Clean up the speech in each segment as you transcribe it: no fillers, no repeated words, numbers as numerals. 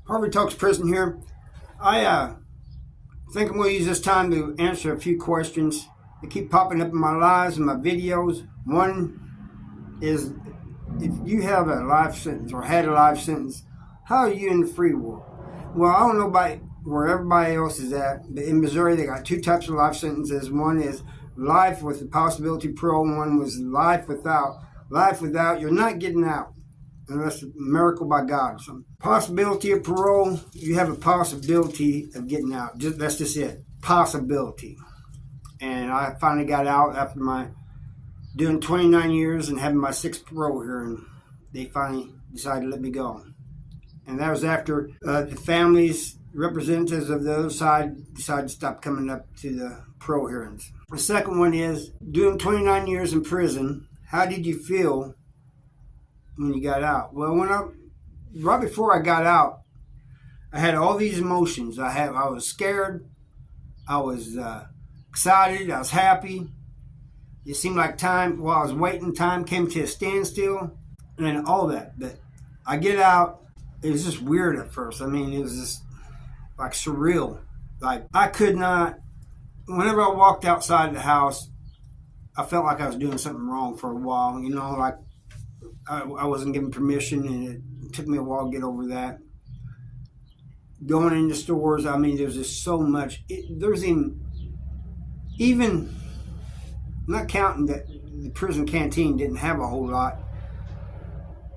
Harvey Talks Prison here. I think I'm going to use this time to answer a few questions that keep popping up in my lives and my videos. One is, if you have a life sentence or had a life sentence, how are you in the free world? Well, I don't know about where everybody else is at, but in Missouri they got two types of life sentences. One is life with the possibility of parole, and one was life without. Life without, you're not getting out unless it's a miracle by God. So, possibility of parole, you have a possibility of getting out. That's just it. Possibility. And I finally got out after doing 29 years and having my sixth parole hearing. They finally decided to let me go. And that was after the families, representatives of the other side decided to stop coming up to the parole hearings. The second one is, doing 29 years in prison, how did you feel when you got out? Well, right before I got out, I had all these emotions. I was scared, I was excited, I was happy. It seemed like time, while I was waiting, time came to a standstill, and then all that. But I get out, it was just weird at first. I mean, it was just like surreal. Like I could not, whenever I walked outside the house, I felt like I was doing something wrong for a while, like I wasn't given permission, and it took me a while to get over that. Going into stores, I mean, there's just so much. There's even not counting that the prison canteen didn't have a whole lot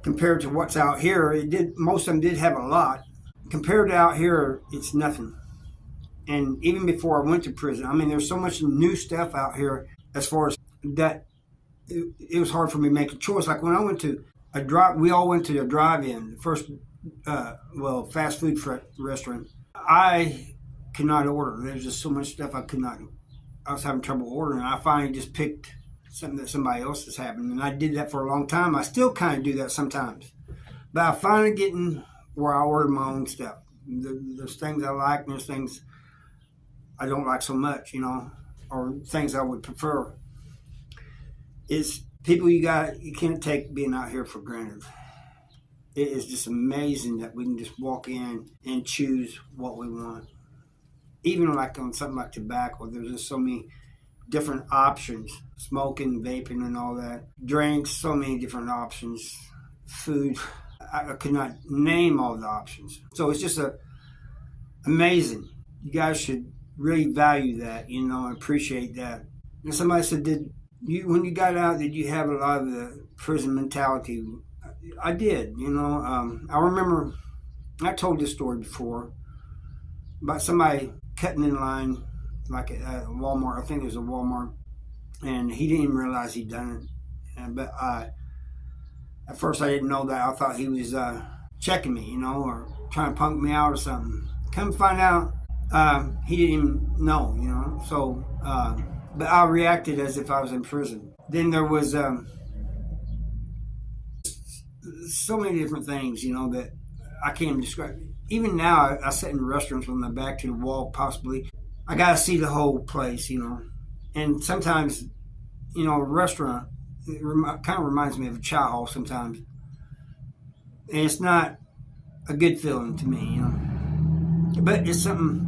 compared to what's out here. Most of them did have a lot. Compared to out here, it's nothing. And even before I went to prison, I mean, there's so much new stuff out here as far as that. It was hard for me to make a choice. Like when I went to we all went to a drive-in, the first, fast food restaurant. I could not order. There's just so much stuff I was having trouble ordering. I finally just picked something that somebody else is having, and I did that for a long time. I still kind of do that sometimes. But I finally getting where I order my own stuff. There's things I like, and there's things I don't like so much, or things I would prefer. It's people you can't take being out here for granted. It is just amazing that we can just walk in and choose what we want. Even like on something like tobacco, there's just so many different options. Smoking, vaping, and all that. Drinks, so many different options. Food, I could not name all the options. So it's just amazing. You guys should really value that, and appreciate that. And somebody said, when you got out, did you have a lot of the prison mentality? I did, I remember, I told this story before, about somebody cutting in line, like at Walmart. I think it was a Walmart, and he didn't even realize he'd done it. But at first I didn't know that. I thought he was checking me, or trying to punk me out or something. Come find out, he didn't even know, So, but I reacted as if I was in prison. Then there was so many different things, that I can't even describe. Even now, I sit in restaurants with my back to the wall, possibly. I got to see the whole place, And sometimes, a restaurant, kind of reminds me of a chow hall sometimes. And it's not a good feeling to me, But it's something,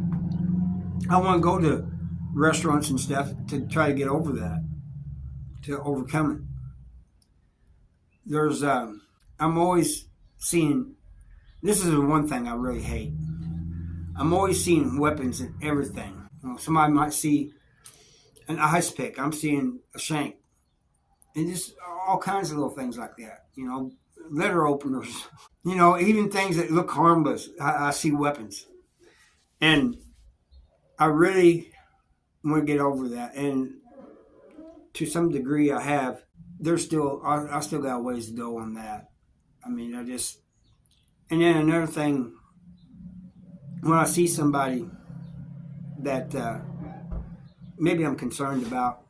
I want to go to restaurants and stuff to try to get over that, to overcome it. There's, I'm always seeing, this is the one thing I really hate. I'm always seeing weapons and everything. Somebody might see an ice pick. I'm seeing a shank. And just all kinds of little things like that. Letter openers. Even things that look harmless. I see weapons. And I really want to get over that. And to some degree I have. I still got a ways to go on that. I mean, and then another thing, when I see somebody that maybe I'm concerned about,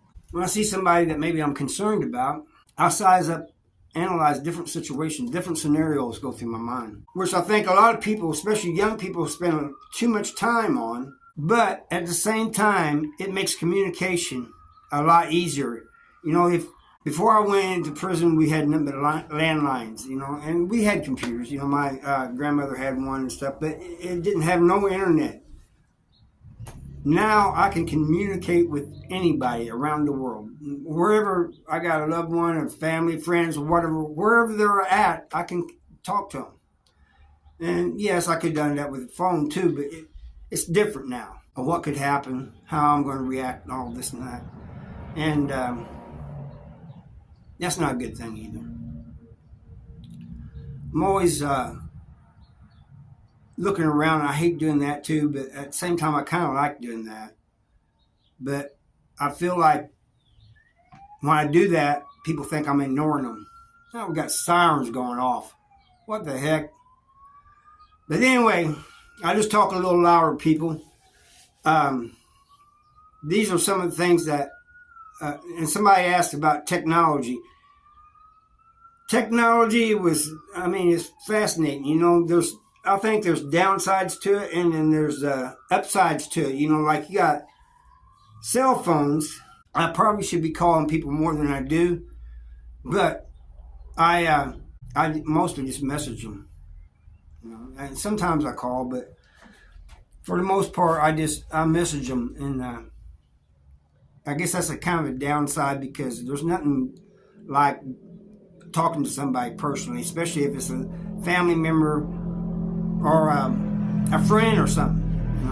I size up, analyze different situations, different scenarios go through my mind, which I think a lot of people, especially young people, spend too much time on. But at the same time, it makes communication a lot easier. If Before I went into prison, we had nothing but landlines, you know, and we had computers. You know, my grandmother had one and stuff, but it didn't have no internet. Now I can communicate with anybody around the world. Wherever I got a loved one or family, friends, or whatever, wherever they're at, I can talk to them. And yes, I could have done that with the phone too, but it's different now. What could happen, how I'm going to react, and all this and that. And that's not a good thing either. I'm always looking around. I hate doing that too, but at the same time, I kind of like doing that. But I feel like when I do that, people think I'm ignoring them. Now we've got sirens going off. What the heck? But anyway, I just talk a little louder, people. These are some of the things that, and somebody asked about technology. Technology it's fascinating. You know, I think there's downsides to it, and then there's upsides to it. You know, like you got cell phones. I probably should be calling people more than I do, but I mostly just message them. You know, and sometimes I call, but for the most part, I message them, and I guess that's a kind of a downside because there's nothing like talking to somebody personally, especially if it's a family member or a friend or something. You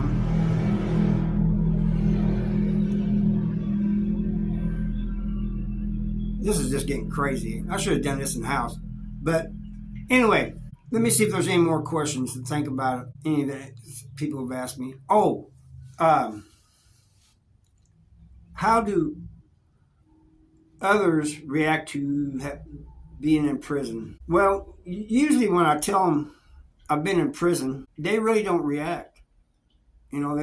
know? This is just getting crazy. I should have done this in the house, but anyway. Let me see if there's any more questions to think about. Any that people have asked me. How do others react to being in prison? Well, usually when I tell them I've been in prison, they really don't react. You know,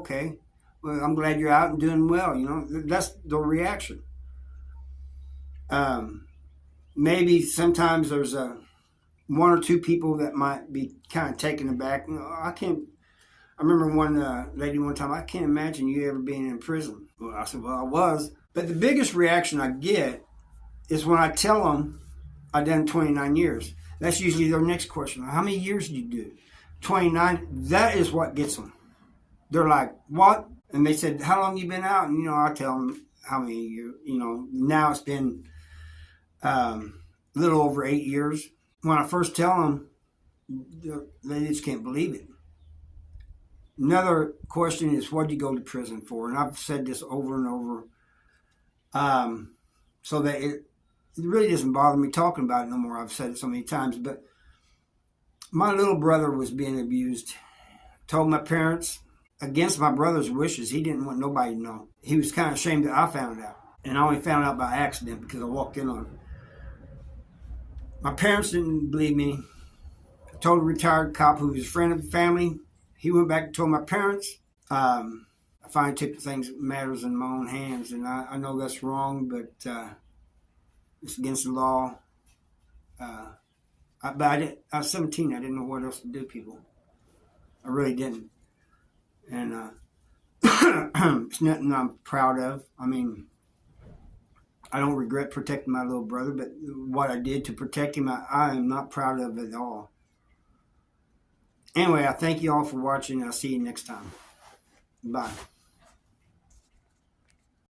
okay. Well, I'm glad you're out and doing well. You know, that's the reaction. Maybe sometimes there's one or two people that might be kind of taken aback. You know, I remember one lady one time, I can't imagine you ever being in prison. Well, I said, well, I was. But the biggest reaction I get is when I tell them I've done 29 years. That's usually their next question. How many years did you do? 29. That is what gets them. They're like, what? And they said, how long you been out? And, you know, I tell them how many years. You know, now it's been a little over 8 years. When I first tell them, they just can't believe it. Another question is, what did you go to prison for? And I've said this over and over, so that it really doesn't bother me talking about it no more. I've said it so many times. But my little brother was being abused. Told my parents, against my brother's wishes, he didn't want nobody to know. He was kind of ashamed that I found out. And I only found out by accident because I walked in on it. My parents didn't believe me. I told a retired cop who was a friend of the family. He went back and told my parents. I finally took matters in my own hands, and I know that's wrong, but it's against the law. But I was 17. I didn't know what else to do, people. I really didn't. And it's nothing I'm proud of. I mean, I don't regret protecting my little brother, but what I did to protect him, I am not proud of it at all. Anyway, I thank you all for watching. I'll see you next time. Bye.